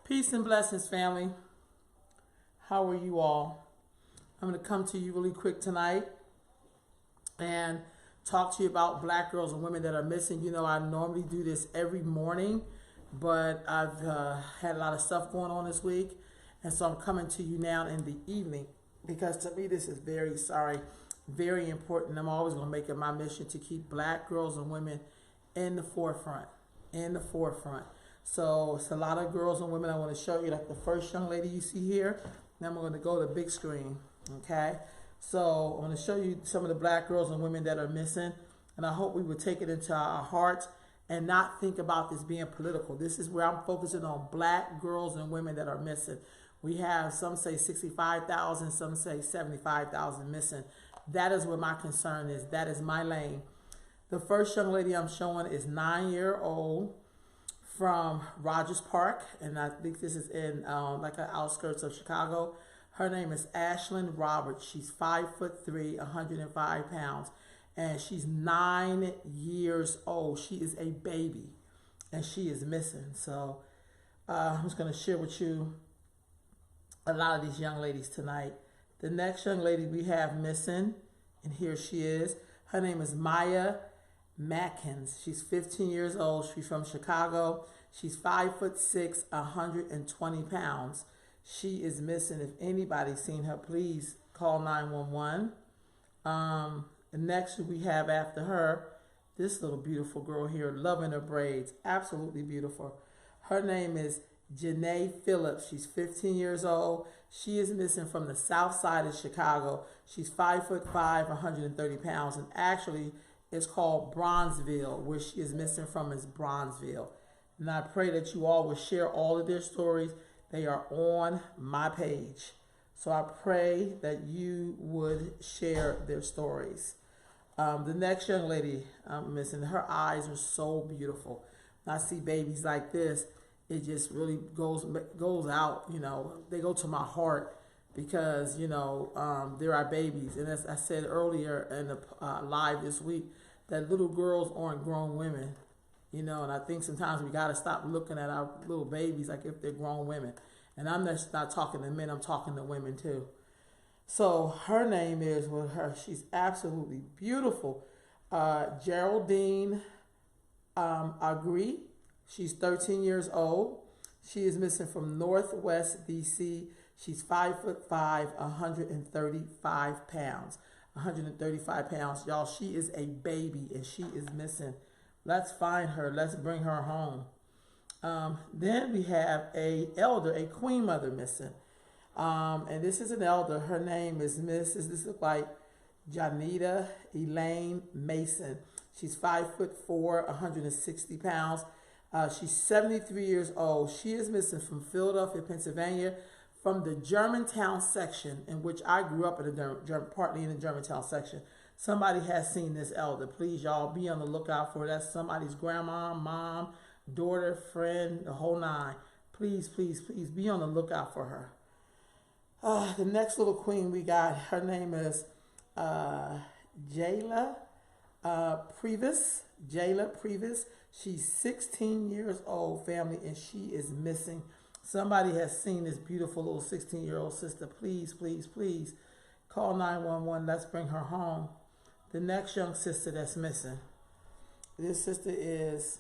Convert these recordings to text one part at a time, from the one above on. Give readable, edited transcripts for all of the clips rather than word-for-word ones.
Peace and blessings, family. How are you all? I'm going to come to you really quick tonight and talk to you about black girls and women that are missing. You know, I normally do this every morning, but I've had a lot of stuff going on this week. And so I'm coming to you now in the evening because to me this is very important. I'm always going to make it my mission to keep black girls and women in the forefront, So it's a lot of girls and women I want to show you, like the first young lady you see here. Then I'm going to go to the big screen, okay? So I'm going to show you some of the black girls and women that are missing, and I hope we would take it into our hearts and not think about this being political. This is where I'm focusing on black girls and women that are missing. We have, some say 65,000, some say 75,000 missing. That is where my concern is. That is my lane. The first young lady I'm showing is 9-year-old from Rogers Park, and I think this is in like the outskirts of Chicago. Her name is Ashlyn Roberts. She's 5'3", 105 pounds, and she's 9 years old. She is a baby, and she is missing. So I'm just going to share with you a lot of these young ladies tonight. The next young lady we have missing, and here she is. Her name is Maya Matkins. She's 15 years old. She's from Chicago. She's 5'6", 120 pounds. She is missing. If anybody's seen her, please call 911. The next we have after her, this little beautiful girl here, loving her braids. Absolutely beautiful. Her name is Janae Phillips. She's 15 years old. She is missing from the south side of Chicago. She's 5'5", 130 pounds, and actually it's called Bronzeville. Where she is missing from is Bronzeville. And I pray that you all will share all of their stories. They are on my page. So I pray that you would share their stories. The next young lady I'm missing, her eyes are so beautiful. When I see babies like this, it just really goes out, you know. They go to my heart because, you know, they're our babies. And as I said earlier in the live this week, that little girls aren't grown women, you know. And I think sometimes we got to stop looking at our little babies like if they're grown women. And I'm just not talking to men, I'm talking to women too. So her name is, she's absolutely beautiful, Geraldine Agree. She's 13 years old. She is missing from Northwest DC. She's 5'5", 135 pounds. 135 pounds, y'all. She is a baby and she is missing. Let's find her. Let's bring her home. Then we have a elder, a queen mother missing. And this is an elder. Her name is this looks like Janita Elaine Mason. She's 5'4", 160 pounds. She's 73 years old. She is missing from Philadelphia, Pennsylvania, from the Germantown section, in which I grew up partly in the Germantown section. Somebody has seen this elder. Please, y'all, be on the lookout for her. That's somebody's grandma, mom, daughter, friend, the whole nine. Please, please, please be on the lookout for her. The next little queen we got, her name is Jayla Previs. Jayla Previs. She's 16 years old, family, and she is missing. Somebody has seen this beautiful little 16-year-old sister. Please, please, please call 911. Let's bring her home. The next young sister that's missing. This sister is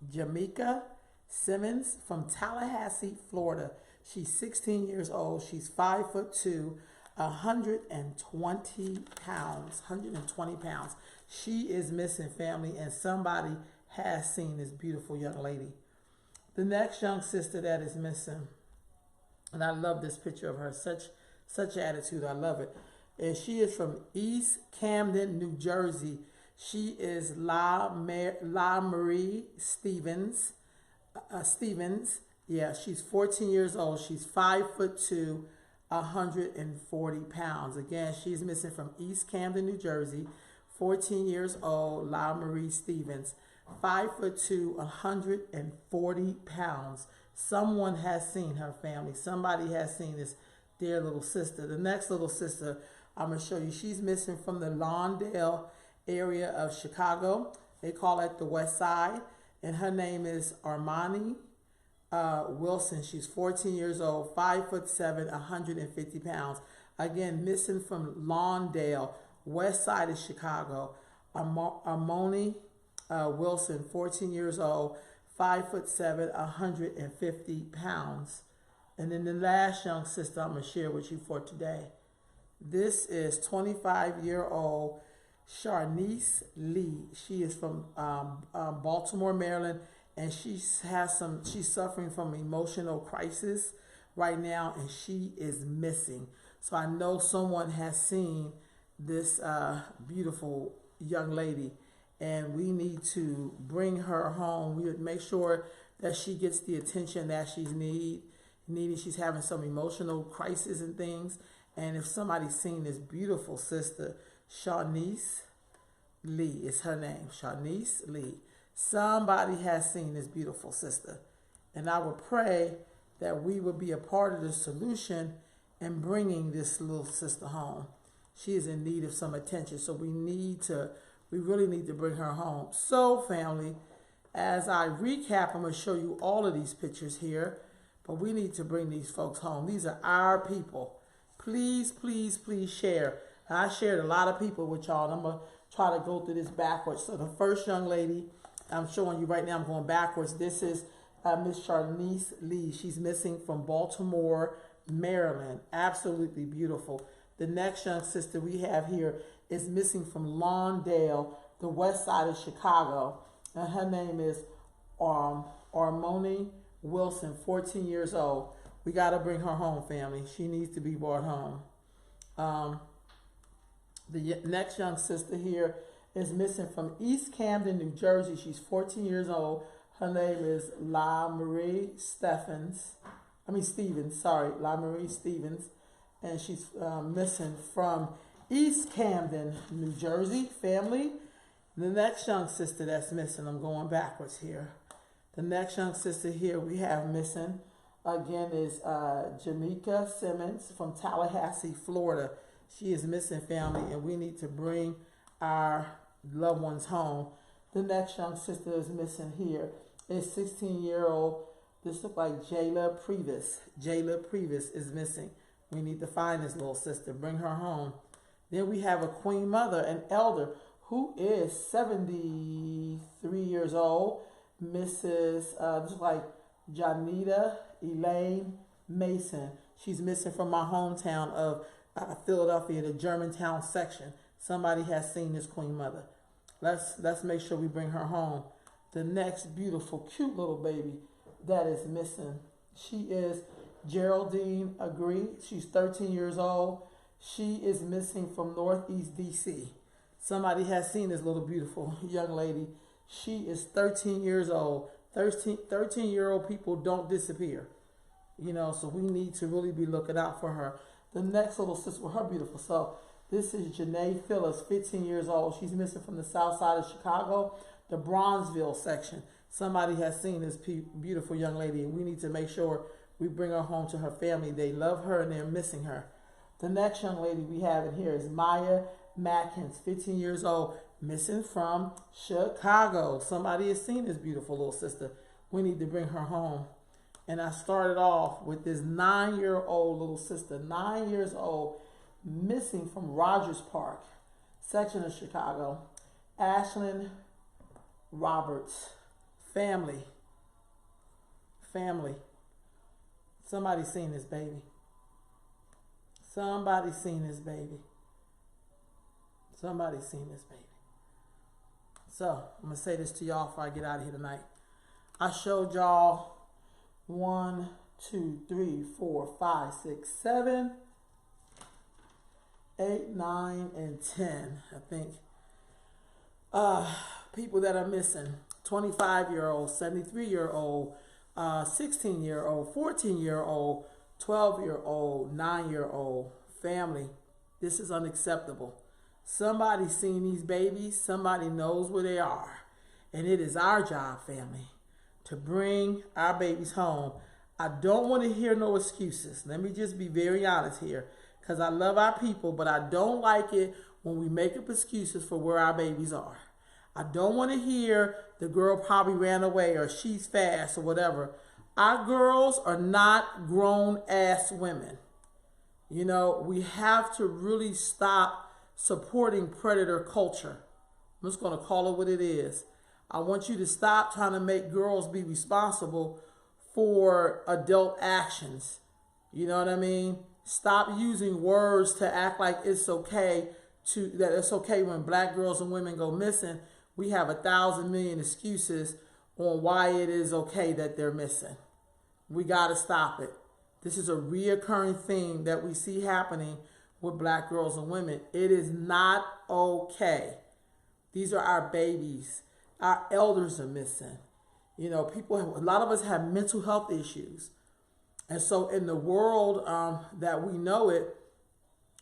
Jamaica Simmons from Tallahassee, Florida. She's 16 years old. She's 5'2", 120 pounds. 120 pounds. She is missing, family, and somebody has seen this beautiful young lady. The next young sister that is missing, and I love this picture of her, such attitude, I love it. And she is from East Camden, New Jersey. She is La Marie Stevens. Yeah, she's 14 years old. She's 5'2", 140 pounds. Again, she's missing from East Camden, New Jersey. 14 years old, La Marie Stevens. 5'2", 140 pounds. Someone has seen her, family. Somebody has seen this dear little sister. The next little sister I'm going to show you, she's missing from the Lawndale area of Chicago. They call it the West Side. And her name is Armani Wilson. She's 14 years old, 5'7", 150 pounds. Again, missing from Lawndale, west side of Chicago. Armoni Wilson, 14 years old, 5'7", 150 pounds. And then the last young sister I'm going to share with you for today. This is 25-year-old Sharnice Lee. She is from Baltimore, Maryland, and she's suffering from emotional crisis right now, and she is missing. So I know someone has seen this beautiful young lady, and we need to bring her home. We would make sure that she gets the attention that she's needing. She's having some emotional crisis and things. And if somebody's seen this beautiful sister, Sharnice Lee is her name, Sharnice Lee. Somebody has seen this beautiful sister. And I would pray that we would be a part of the solution in bringing this little sister home. She is in need of some attention, so we really need to bring her home. So, family, as I recap, I'm going to show you all of these pictures here, but we need to bring these folks home. These are our people. Please, please, please share. I shared a lot of people with y'all, and I'm going to try to go through this backwards. So the first young lady I'm showing you right now, I'm going backwards. This is Miss Sharnice Lee. She's missing from Baltimore, Maryland. Absolutely beautiful. The next young sister we have here is missing from Lawndale, the west side of Chicago. And her name is Armoni Wilson, 14 years old. We got to bring her home, family. She needs to be brought home. The next young sister here is missing from East Camden, New Jersey. She's 14 years old. Her name is La Marie Stevens. La Marie Stevens. And she's missing from East Camden, New Jersey, family. The next young sister that's missing, I'm going backwards here. The next young sister here we have missing, again, is Jamaica Simmons from Tallahassee, Florida. She is missing, family, and we need to bring our loved ones home. The next young sister is missing here is 16-year-old, this looks like Jayla Previs. Jayla Previs is missing. We need to find this little sister, bring her home. Then we have a queen mother, an elder, who is 73 years old. Mrs. This is like Janita Elaine Mason. She's missing from my hometown of Philadelphia, the Germantown section. Somebody has seen this queen mother. Let's make sure we bring her home. The next beautiful, cute little baby that is missing, she is Geraldine Agree. She's 13 years old. She is missing from Northeast DC. Somebody has seen this little beautiful young lady. She is 13 years old. 13-year-old people don't disappear. So we need to really be looking out for her. The next little sister, her beautiful. So this is Janae Phillips, 15 years old. She's missing from the south side of Chicago, the Bronzeville section. Somebody has seen this beautiful young lady, and we need to make sure we bring her home to her family. They love her, and they're missing her. The next young lady we have in here is Maya Matkins, 15 years old, missing from Chicago. Somebody has seen this beautiful little sister. We need to bring her home. And I started off with this 9-year-old little sister, 9 years old, missing from Rogers Park, section of Chicago. Ashlyn Roberts, family. Somebody seen this baby. Somebody seen this baby. So, I'm going to say this to y'all before I get out of here tonight. I showed y'all 1, 2, 3, 4, 5, 6, 7, 8, 9, and 10. I think people that are missing: 25-year-old, 73-year-old, 16-year-old, 14-year-old, 12-year-old, 9-year-old. Family, this is unacceptable. Somebody's seen these babies. Somebody knows where they are. And it is our job, family, to bring our babies home. I don't want to hear no excuses. Let me just be very honest here, because I love our people, but I don't like it when we make up excuses for where our babies are. I don't want to hear the girl probably ran away or she's fast or whatever. Our girls are not grown ass women. You know, we have to really stop supporting predator culture. I'm just going to call it what it is. I want you to stop trying to make girls be responsible for adult actions. You know what I mean? Stop using words to act like it's okay that it's okay when black girls and women go missing. We have 1,000,000,000 excuses on why it is okay that they're missing. We got to stop it. This is a reoccurring thing that we see happening with black girls and women. It is not okay. These are our babies. Our elders are missing. You know, a lot of us have mental health issues. And so in the world that we know it,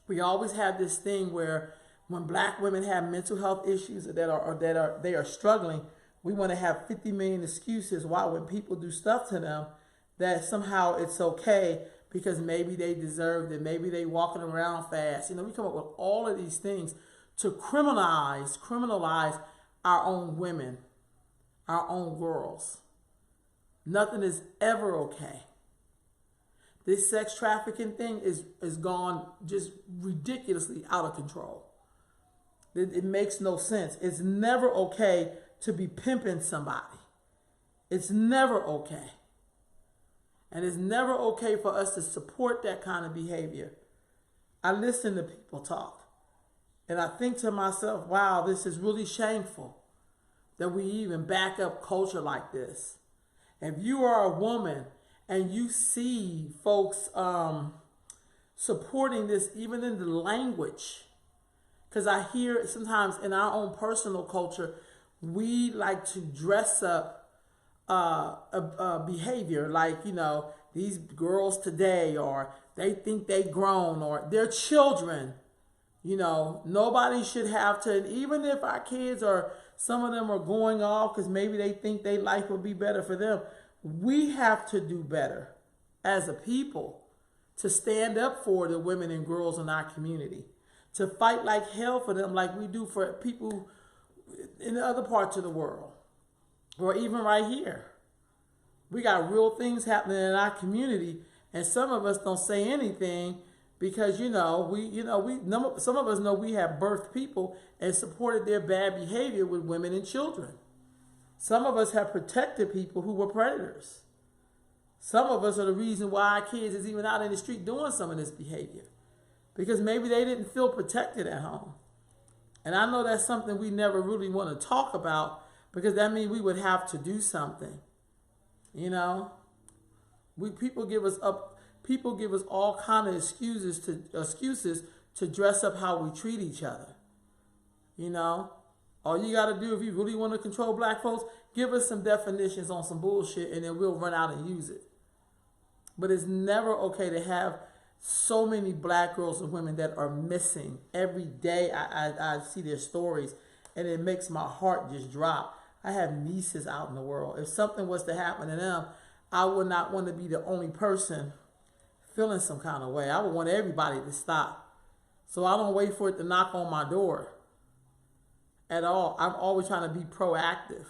we always have this thing where when black women have mental health issues they are struggling, we want to have 50,000,000 excuses why when people do stuff to them that somehow it's okay because maybe they deserved it, maybe they walking around fast. You know, we come up with all of these things to criminalize our own women, our own girls. Nothing is ever okay. This sex trafficking thing is gone just ridiculously out of control. It makes no sense. It's never okay to be pimping somebody. It's never okay. And it's never okay for us to support that kind of behavior. I listen to people talk. And I think to myself, wow, this is really shameful that we even back up culture like this. If you are a woman and you see folks supporting this even in the language, because I hear sometimes in our own personal culture, we like to dress up behavior like, you know, these girls today, or they think they grown, or they're children. You know, nobody should have to, and even if our kids are, some of them are going off because maybe they think their life would be better for them, we have to do better as a people to stand up for the women and girls in our community, to fight like hell for them like we do for people in other parts of the world, or even right here. We got real things happening in our community, and some of us don't say anything because, some of us know we have birthed people and supported their bad behavior with women and children. Some of us have protected people who were predators. Some of us are the reason why our kids is even out in the street doing some of this behavior, because maybe they didn't feel protected at home. And I know that's something we never really want to talk about, because that means we would have to do something. You know, people give us all kind of excuses to dress up how we treat each other. You know, all you got to do if you really want to control black folks, give us some definitions on some bullshit, and then we'll run out and use it. But it's never okay to have so many black girls and women that are missing every day. I see their stories, and it makes my heart just drop. I have nieces out in the world. If something was to happen to them, I would not want to be the only person feeling some kind of way. I would want everybody to stop. So I don't wait for it to knock on my door at all. I'm always trying to be proactive.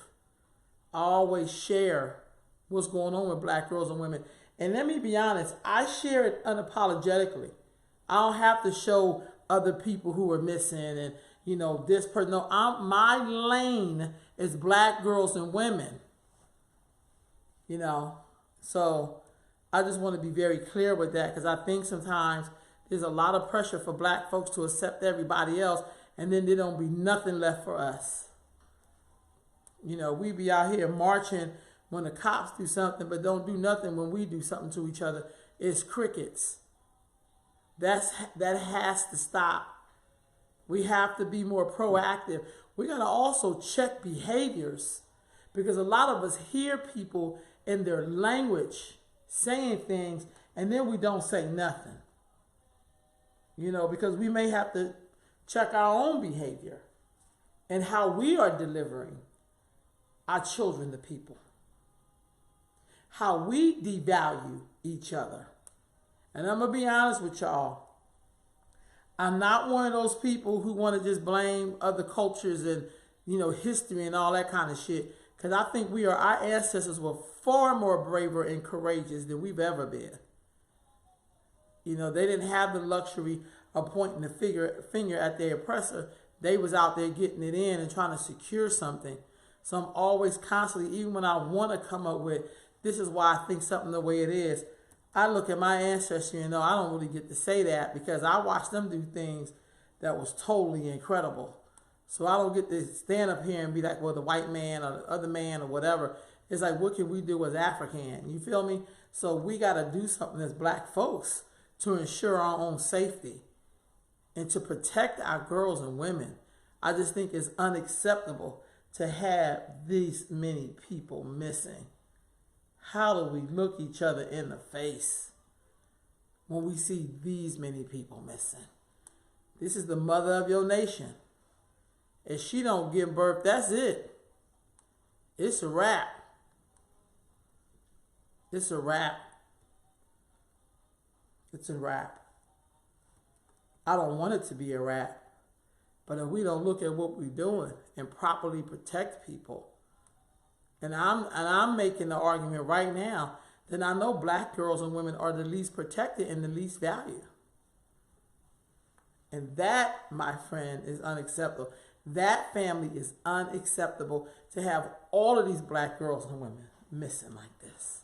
I always share what's going on with black girls and women. And let me be honest, I share it unapologetically. I don't have to show other people who are missing and, you know, this person. No, my lane is black girls and women. You know, so I just want to be very clear with that, because I think sometimes there's a lot of pressure for black folks to accept everybody else, and then there don't be nothing left for us. You know, we be out here marching when the cops do something, but don't do nothing when we do something to each other. It's crickets. That has to stop. We have to be more proactive. We got to also check behaviors, because a lot of us hear people in their language saying things, and then we don't say nothing. You know, because we may have to check our own behavior and how we are delivering our children to people, how we devalue each other. And I'm going to be honest with y'all. I'm not one of those people who want to just blame other cultures and, you know, history and all that kind of shit. Because I think our ancestors were far more braver and courageous than we've ever been. You know, they didn't have the luxury of pointing the finger at their oppressor. They was out there getting it in and trying to secure something. So I'm always constantly, even when I want to come up with, this is why I think something the way it is, I look at my ancestry and know I don't really get to say that because I watched them do things that was totally incredible. So I don't get to stand up here and be like, well, the white man or the other man or whatever. It's like, what can we do as African? You feel me? So we got to do something as black folks to ensure our own safety and to protect our girls and women. I just think it's unacceptable to have these many people missing. How do we look each other in the face when we see these many people missing? This is the mother of your nation. If she don't give birth, that's it. It's a wrap. It's a wrap. It's a wrap. I don't want it to be a wrap. But if we don't look at what we're doing and properly protect people, and I'm making the argument right now, then I know black girls and women are the least protected and the least valued. And that, my friend, is unacceptable. That family is unacceptable to have all of these black girls and women missing like this.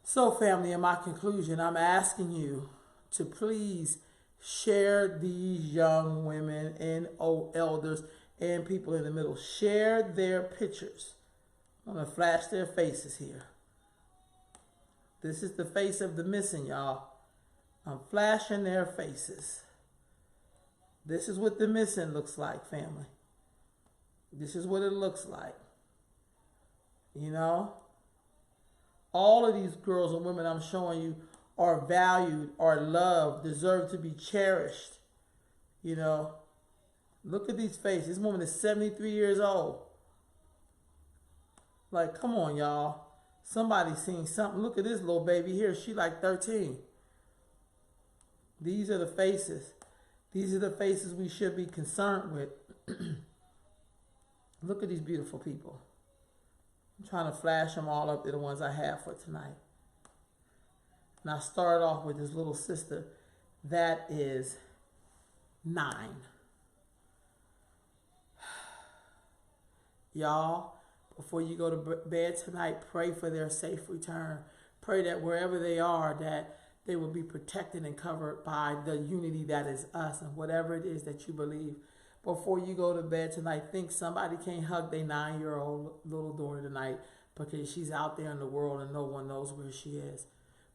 So, family, in my conclusion, I'm asking you to please share these young women and old elders and people in the middle. Share their pictures. I'm going to flash their faces here. This is the face of the missing, y'all. I'm flashing their faces. This is what the missing looks like, family. This is what it looks like. You know? All of these girls and women I'm showing you are valued, are loved, deserve to be cherished. You know? Look at these faces. This woman is 73 years old. Like, come on, y'all. Somebody's seen something. Look at this little baby here. She like 13. These are the faces. These are the faces we should be concerned with. Look at these beautiful people. I'm trying to flash them all up to the ones I have for tonight. And I start off with this little sister that is 9. Y'all, before you go to bed tonight, pray for their safe return. Pray that wherever they are, that they will be protected and covered by the unity that is us and whatever it is that you believe. Before you go to bed tonight, think somebody can't hug their 9-year-old little daughter tonight because she's out there in the world and no one knows where she is.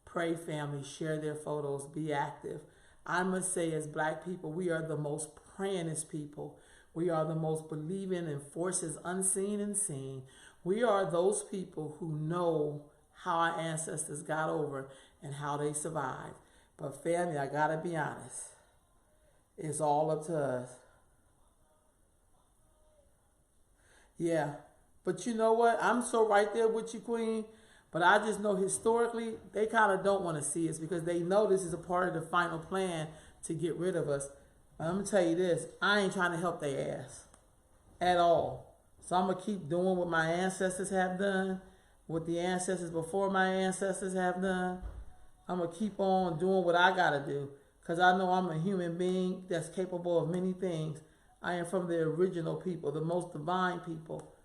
Pray, family. Share their photos. Be active. I must say, as black people, we are the most prayingest people. We are the most believing in forces unseen and seen. We are those people who know how our ancestors got over and how they survived. But family, I gotta be honest. It's all up to us. Yeah. But you know what? I'm so right there with you, Queen. But I just know historically, they kind of don't want to see us because they know this is a part of the final plan to get rid of us. But I'm going to tell you this. I ain't trying to help their ass at all. So I'm going to keep doing what my ancestors have done, what the ancestors before my ancestors have done. I'm going to keep on doing what I got to do because I know I'm a human being that's capable of many things. I am from the original people, the most divine people.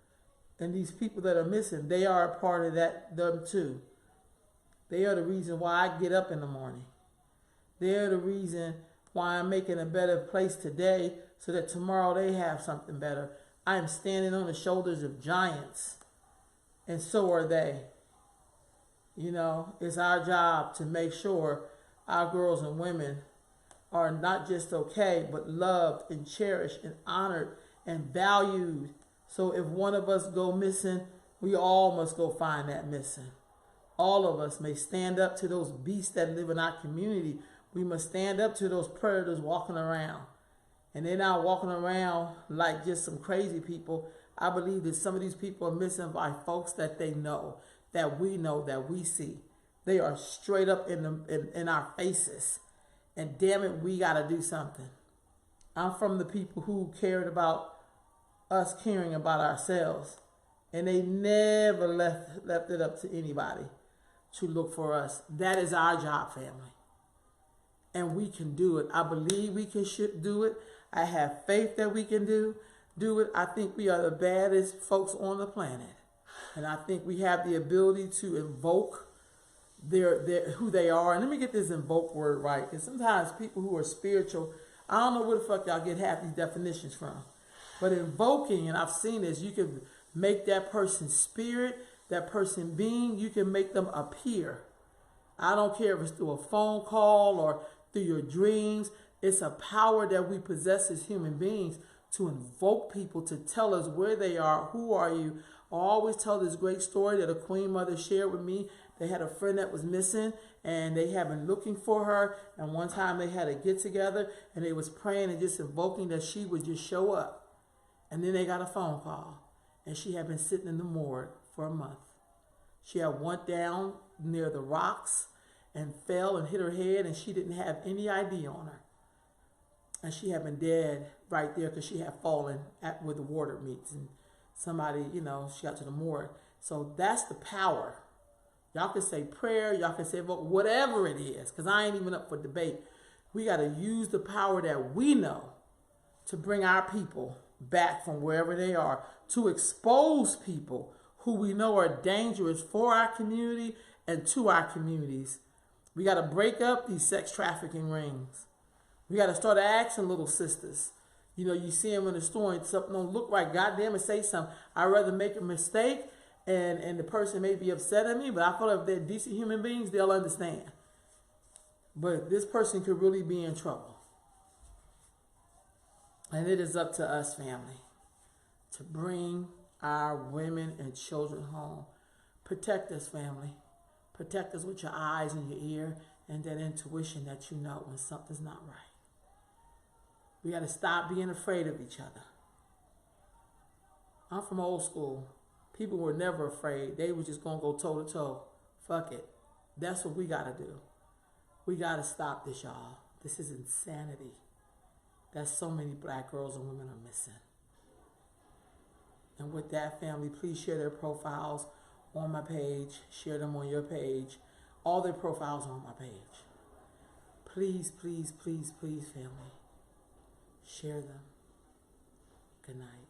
And these people that are missing, they are a part of them too. They are the reason why I get up in the morning. They are the reason why I'm making a better place today so that tomorrow they have something better. I am standing on the shoulders of giants, and so are they. You know, it's our job to make sure our girls and women are not just okay, but loved and cherished and honored and valued. So if one of us go missing, we all must go find that missing. All of us may stand up to those beasts that live in our community. We must stand up to those predators walking around. And they're not walking around like just some crazy people. I believe that some of these people are missing by folks that they know, that we see. They are straight up in our faces. And damn it, we got to do something. I'm from the people who cared about us caring about ourselves And they never left it up to anybody to look for us. That is our job, family. And we can do it. I believe we can do it. I have faith that we can do it. I think we are the baddest folks on the planet. And I think we have the ability to invoke their who they are. And let me get this invoke word right. Because sometimes people who are spiritual, I don't know where the fuck y'all get half these definitions from. But invoking, and I've seen this, you can make that person's spirit, that person being, you can make them appear. I don't care if it's through a phone call or through your dreams. It's a power that we possess as human beings to invoke people, to tell us where they are, who are you. I always tell this great story that a queen mother shared with me. They had a friend that was missing, and they had been looking for her. And one time they had a get together, and they was praying and just invoking that she would just show up. And then they got a phone call, and she had been sitting in the morgue for a month. She had went down near the rocks and fell and hit her head, and she didn't have any ID on her. And she had been dead right there because she had fallen at where the water meets. And somebody, she got to the morgue. So that's the power. Y'all can say prayer, y'all can say whatever it is, because I ain't even up for debate. We got to use the power that we know to bring our people back from wherever they are, to expose people who we know are dangerous for our community and to our communities. We got to break up these sex trafficking rings. We got to start asking little sisters. You see them in the store and something don't look right. Goddamn it, say something. I'd rather make a mistake and the person may be upset at me, but I feel like if they're decent human beings, they'll understand. But this person could really be in trouble. And it is up to us, family, to bring our women and children home. Protect us, family. Protect us with your eyes and your ear and that intuition that you know when something's not right. We got to stop being afraid of each other. I'm from old school. People were never afraid. They were just going to go toe to toe. Fuck it. That's what we got to do. We got to stop this, y'all. This is insanity. That so many black girls and women are missing. And with that, family, please share their profiles on my page. Share them on your page. All their profiles are on my page. Please, please, please, please, family. Share them. Good night.